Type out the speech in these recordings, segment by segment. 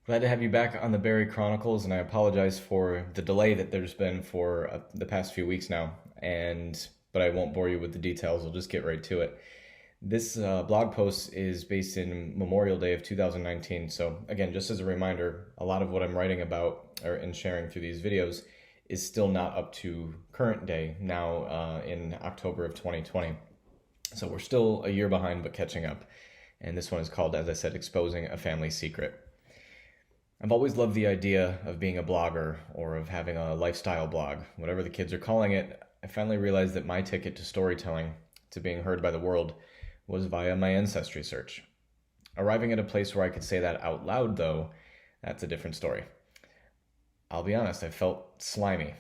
Glad to have you back on the Barry Chronicles, and I apologize for the delay that there's been for the past few weeks now. But I won't bore you with the details. I'll just get right to it. This blog post is based in Memorial Day of 2019. So again, just as a reminder, a lot of what I'm writing about and sharing through these videos is still not up to current day now in October of 2020. So we're still a year behind, but catching up. And this one is called, as I said, Exposing a Family Secret. I've always loved the idea of being a blogger or of having a lifestyle blog, whatever the kids are calling it. I finally realized that my ticket to storytelling, to being heard by the world, was via my ancestry search. Arriving at a place where I could say that out loud, though, that's a different story. I'll be honest, I felt slimy.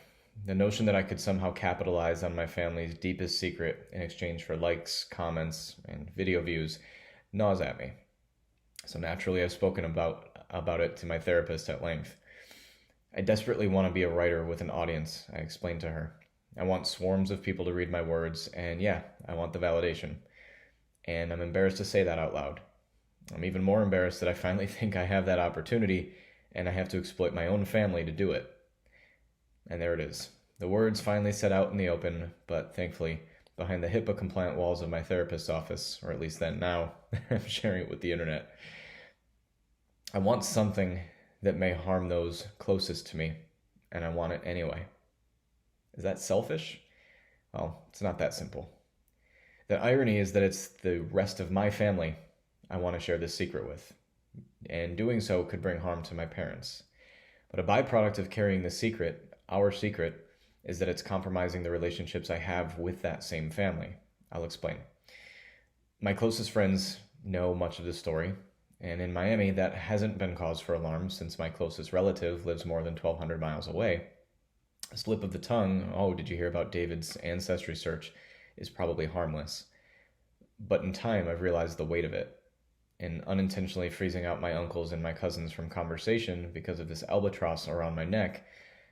The notion that I could somehow capitalize on my family's deepest secret in exchange for likes, comments, and video views gnaws at me. So naturally, I've spoken about it to my therapist at length. I desperately want to be a writer with an audience, I explained to her. I want swarms of people to read my words, and yeah, I want the validation. And I'm embarrassed to say that out loud. I'm even more embarrassed that I finally think I have that opportunity, and I have to exploit my own family to do it. And there it is. The words finally set out in the open, but thankfully, behind the HIPAA-compliant walls of my therapist's office, or at least then now, I'm sharing it with the internet. I want something that may harm those closest to me, and I want it anyway. Is that selfish? Well, it's not that simple. The irony is that it's the rest of my family I want to share this secret with, and doing so could bring harm to my parents. But a byproduct of carrying the secret, our secret, is that it's compromising the relationships I have with that same family. I'll explain. My closest friends know much of the story, and in Miami, that hasn't been cause for alarm since my closest relative lives more than 1,200 miles away. A slip of the tongue, oh, did you hear about David's ancestry search, is probably harmless. But in time, I've realized the weight of it. And unintentionally freezing out my uncles and my cousins from conversation because of this albatross around my neck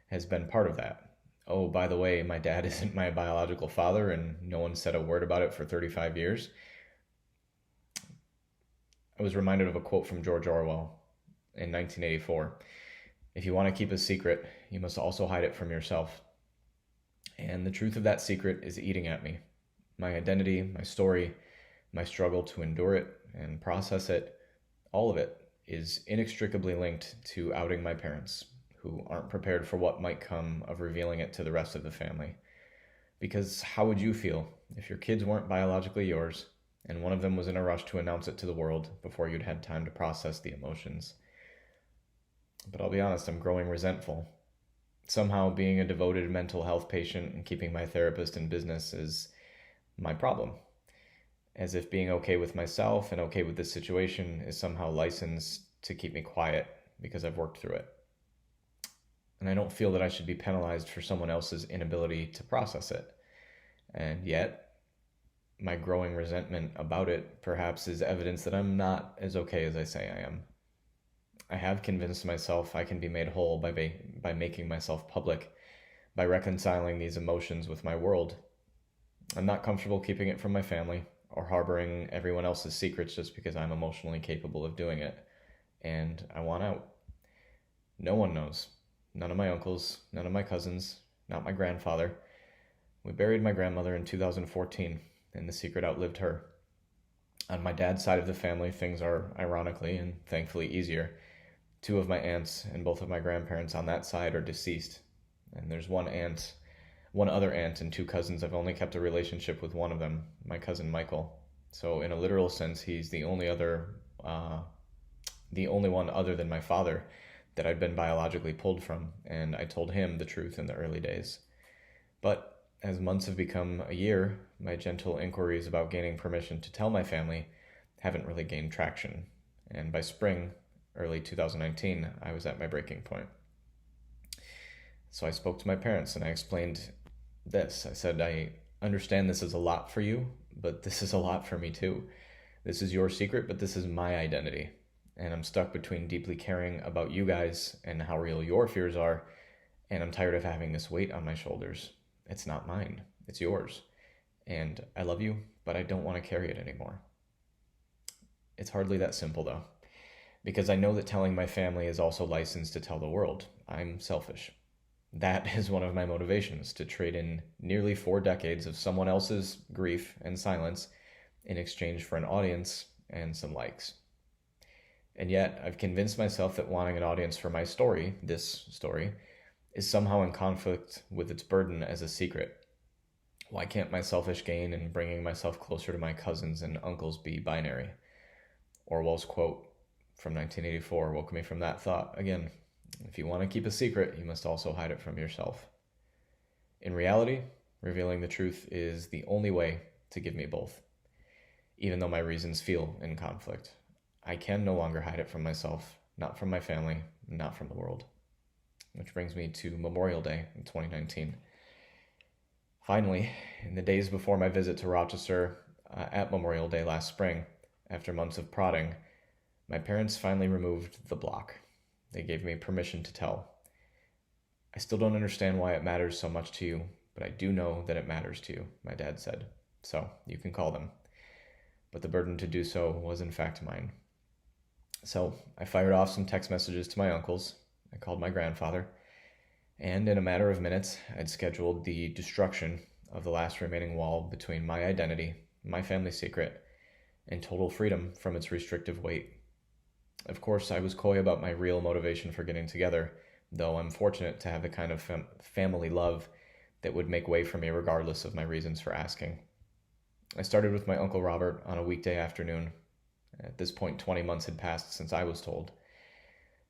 has been part of that. Oh, by the way, my dad isn't my biological father, and no one said a word about it for 35 years. I was reminded of a quote from George Orwell in 1984. If you want to keep a secret, you must also hide it from yourself. And the truth of that secret is eating at me. My identity, my story, my struggle to endure it and process it, all of it is inextricably linked to outing my parents, who aren't prepared for what might come of revealing it to the rest of the family. Because how would you feel if your kids weren't biologically yours, and one of them was in a rush to announce it to the world before you'd had time to process the emotions? But I'll be honest, I'm growing resentful. Somehow being a devoted mental health patient and keeping my therapist in business is my problem. As if being okay with myself and okay with this situation is somehow licensed to keep me quiet because I've worked through it. And I don't feel that I should be penalized for someone else's inability to process it. And yet, my growing resentment about it perhaps is evidence that I'm not as okay as I say I am. I have convinced myself I can be made whole by making myself public, by reconciling these emotions with my world. I'm not comfortable keeping it from my family or harboring everyone else's secrets just because I'm emotionally capable of doing it. And I want out. No one knows. None of my uncles, none of my cousins, not my grandfather. We buried my grandmother in 2014, and the secret outlived her. On my dad's side of the family, things are ironically and thankfully easier. Two of my aunts and both of my grandparents on that side are deceased. And there's one other aunt and two cousins. I've only kept a relationship with one of them, my cousin Michael. So in a literal sense, he's the only one other than my father that I'd been biologically pulled from, and I told him the truth in the early days. But as months have become a year, my gentle inquiries about gaining permission to tell my family haven't really gained traction. And by spring, early 2019, I was at my breaking point. So I spoke to my parents and I explained this. I said, I understand this is a lot for you, but this is a lot for me too. This is your secret, but this is my identity. And I'm stuck between deeply caring about you guys and how real your fears are, and I'm tired of having this weight on my shoulders. It's not mine, it's yours. And I love you, but I don't want to carry it anymore. It's hardly that simple though. because I know that telling my family is also licensed to tell the world. I'm selfish. That is one of my motivations, to trade in nearly 4 decades of someone else's grief and silence in exchange for an audience and some likes. And yet, I've convinced myself that wanting an audience for my story, this story, is somehow in conflict with its burden as a secret. Why can't my selfish gain in bringing myself closer to my cousins and uncles be binary? Orwell's quote from 1984 woke me from that thought again. If you want to keep a secret, you must also hide it from yourself. In reality, revealing the truth is the only way to give me both, even though my reasons feel in conflict. I can no longer hide it from myself, not from my family, not from the world. Which brings me to Memorial Day in 2019. Finally, in the days before my visit to Rochester at Memorial Day last spring, after months of prodding, my parents finally removed the block. They gave me permission to tell. I still don't understand why it matters so much to you, but I do know that it matters to you, my dad said. So you can call them. But the burden to do so was in fact mine. So I fired off some text messages to my uncles. I called my grandfather. And in a matter of minutes, I'd scheduled the destruction of the last remaining wall between my identity, my family secret, and total freedom from its restrictive weight. Of course, I was coy about my real motivation for getting together, though I'm fortunate to have the kind of family love that would make way for me regardless of my reasons for asking. I started with my Uncle Robert on a weekday afternoon. At this point, 20 months had passed since I was told.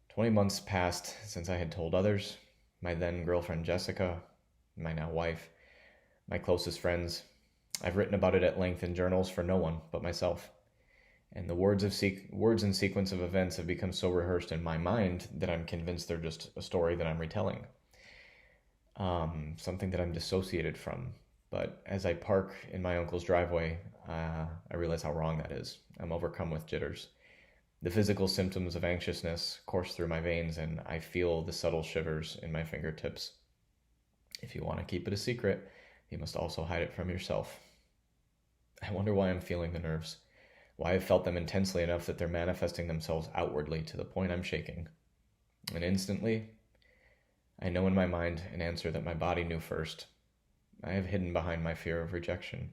20 months passed since I had told others, my then girlfriend Jessica, my now wife, my closest friends. I've written about it at length in journals for no one but myself. And the words and sequence of events have become so rehearsed in my mind that I'm convinced they're just a story that I'm retelling. Something that I'm dissociated from. But as I park in my uncle's driveway, I realize how wrong that is. I'm overcome with jitters. The physical symptoms of anxiousness course through my veins, and I feel the subtle shivers in my fingertips. If you want to keep it a secret, you must also hide it from yourself. I wonder why I'm feeling the nerves, why I've felt them intensely enough that they're manifesting themselves outwardly to the point I'm shaking. And instantly, I know in my mind an answer that my body knew first. I have hidden behind my fear of rejection.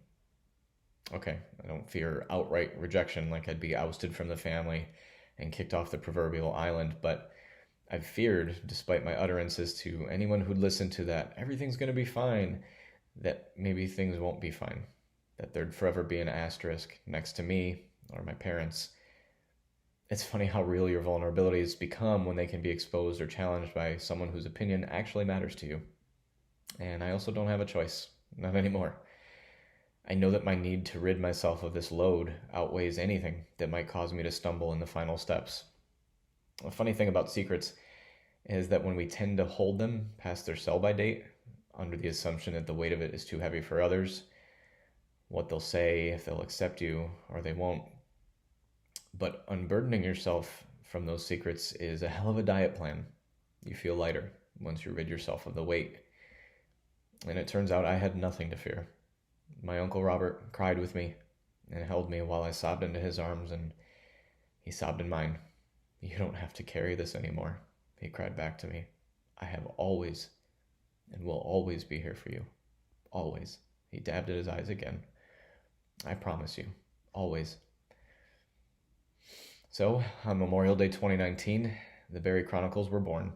Okay, I don't fear outright rejection like I'd be ousted from the family and kicked off the proverbial island, but I've feared, despite my utterances to anyone who'd listen to that everything's going to be fine, that maybe things won't be fine, that there'd forever be an asterisk next to me or my parents. It's funny how real your vulnerabilities become when they can be exposed or challenged by someone whose opinion actually matters to you. And I also don't have a choice, not anymore. I know that my need to rid myself of this load outweighs anything that might cause me to stumble in the final steps. The funny thing about secrets is that when we tend to hold them past their sell-by date, under the assumption that the weight of it is too heavy for others, what they'll say, if they'll accept you, or they won't. But unburdening yourself from those secrets is a hell of a diet plan. You feel lighter once you rid yourself of the weight. And it turns out I had nothing to fear. My Uncle Robert cried with me and held me while I sobbed into his arms, and he sobbed in mine. You don't have to carry this anymore, he cried back to me. I have always and will always be here for you. Always. He dabbed at his eyes again. I promise you. Always. So, on Memorial Day 2019, the Barry Chronicles were born.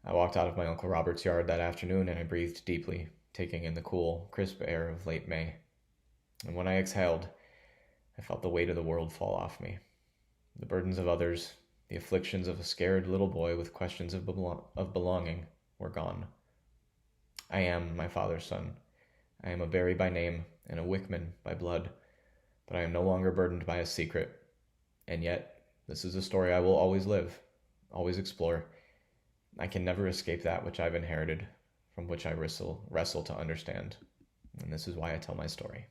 I walked out of my Uncle Robert's yard that afternoon and I breathed deeply, taking in the cool, crisp air of late May. And when I exhaled, I felt the weight of the world fall off me. The burdens of others, the afflictions of a scared little boy with questions of belonging were gone. I am my father's son. I am a Barry by name and a Wickman by blood, but I am no longer burdened by a secret. And yet, this is a story I will always live, always explore. I can never escape that which I've inherited, from which I wrestle to understand. And this is why I tell my story.